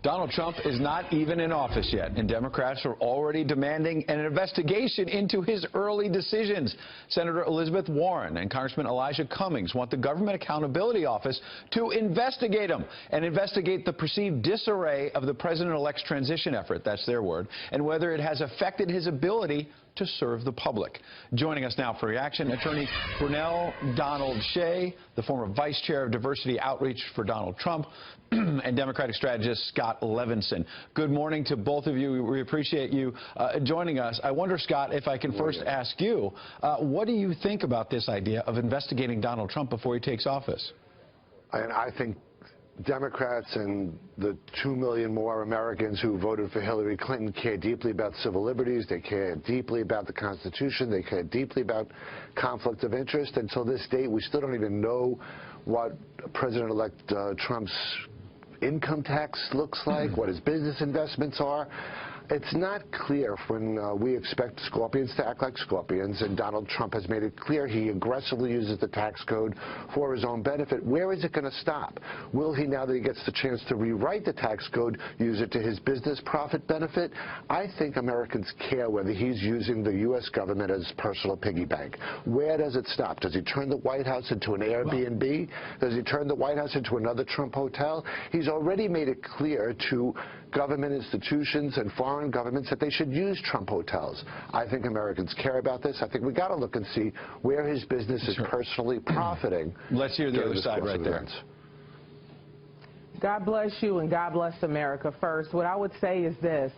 Donald Trump is not even in office yet, and Democrats are already demanding an investigation into his early decisions. Senator Elizabeth Warren and Congressman Elijah Cummings want the Government Accountability Office to investigate him and investigate the perceived disarray of the president-elect's transition effort, that's their word, and whether it has affected his ability to serve the public. Joining us now for reaction, attorney Brunel Donald Shea, the former vice chair of diversity outreach for Donald Trump, and Democratic strategist Scott Levinson. Good morning to both of you. We appreciate you joining us. I wonder, Scott, if I can first ask you, what do you think about this idea of investigating Donald Trump before he takes office? I think Democrats and the 2 million more Americans who voted for Hillary Clinton care deeply about civil liberties. They care deeply about the Constitution. They care deeply about conflict of interest. Until this date, we still don't even know what President-elect Trump's income tax looks like, what his business investments are. It's not clear when we expect scorpions to act like scorpions, and Donald Trump has made it clear he aggressively uses the tax code for his own benefit. Where is it going to stop? Will he, now that he gets the chance to rewrite the tax code, use it to his business profit benefit? I think Americans care whether he's using the U.S. government as personal piggy bank. Where does it stop? Does he turn the White House into an Airbnb? Does he turn the White House into another Trump hotel? He's already made it clear to government institutions and foreign governments that they should use Trump hotels. I think Americans care about this. I think we got to look and see where his business is personally profiting. Let's hear the other side right there. God bless you and God bless America. First, what I would say is this.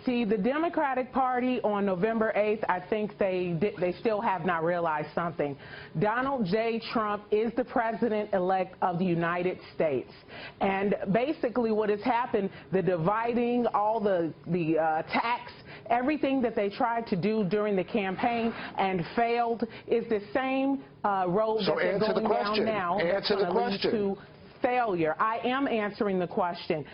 See, the Democratic Party on November 8th, I think they still have not realized something. Donald J. Trump is the president-elect of the United States. And basically what has happened, the dividing, all the tax, everything that they tried to do during the campaign and failed is the same road that they're going down now. Answer the question. Failure. I am answering the question.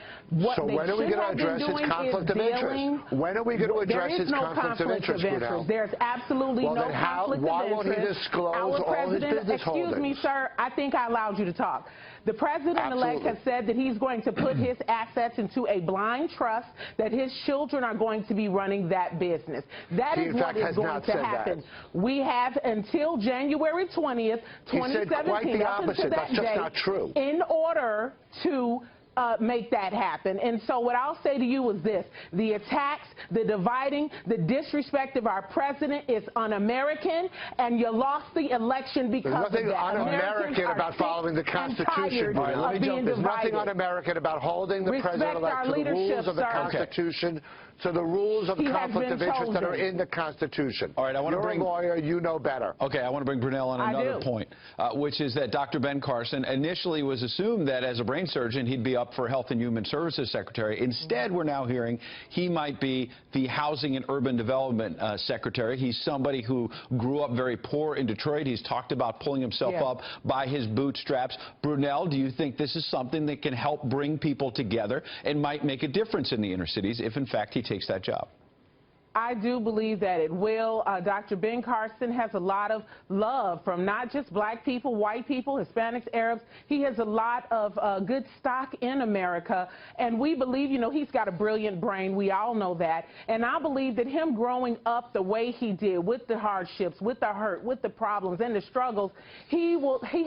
So when are we going to address his conflict of interest? When are we going to address his conflict of interest? There's absolutely no conflict of interest. Why won't he disclose all his business holdings? Excuse me, sir. I think I allowed you to talk. The president-elect has said that he's going to put his assets into a blind trust, that his children are going to be running that business. That is what is going to happen. We have until January 20th, 2017. He said quite the opposite. That's just not true. In order to make that happen. And so what I'll say to you is this: the attacks, the dividing, the disrespect of our president is un-American, and you lost the election because of that. There's nothing un-American about following the Constitution. There's nothing un-American about holding the president-elect to the rules of the Constitution, to the rules of the conflict of interest that are in the Constitution. All right, You're a lawyer, you know better. Okay, I want to bring Brunel on another point, which is that Dr. Ben Carson initially was assumed that as a brain surgeon he'd be up for Health and Human Services Secretary. Instead, we're now hearing he might be the Housing and Urban Development Secretary. He's somebody who grew up very poor in Detroit. He's talked about pulling himself up by his bootstraps. Brunel, do you think this is something that can help bring people together and might make a difference in the inner cities if, in fact, he takes that job? I do believe that it will. Dr. Ben Carson has a lot of love from not just black people, white people, Hispanics, Arabs. He has a lot of good stock in America. And we believe, you know, he's got a brilliant brain. We all know that. And I believe that him growing up the way he did, with the hardships, with the hurt, with the problems and the struggles, he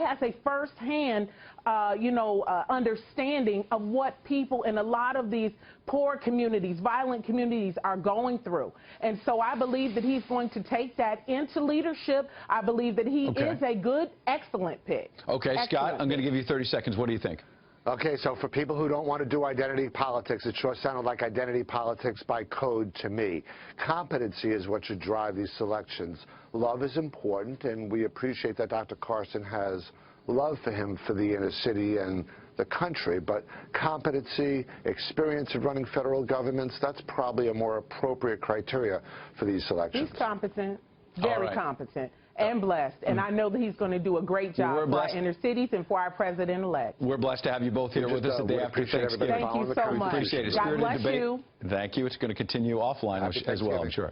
has a firsthand understanding of what people in a lot of these poor communities, violent communities are going through. And so I believe that he's going to take that into leadership. I believe that he is a good, excellent pick. Okay, Scott, I'm going to give you 30 seconds. What do you think? Okay, so for people who don't want to do identity politics, it sure sounded like identity politics by code to me. Competency is what should drive these selections. Love is important, and we appreciate that Dr. Carson has love for him for the inner city and the country, but competency, experience of running federal governments, that's probably a more appropriate criteria for these selections. He's competent, very competent, and blessed, and I know that he's going to do a great job for our inner cities and for our president-elect. We're blessed to have you both here with us the day after Thanksgiving. Thank you so much. Appreciate it. God bless you. Thank you. It's going to continue offline as well, I'm sure.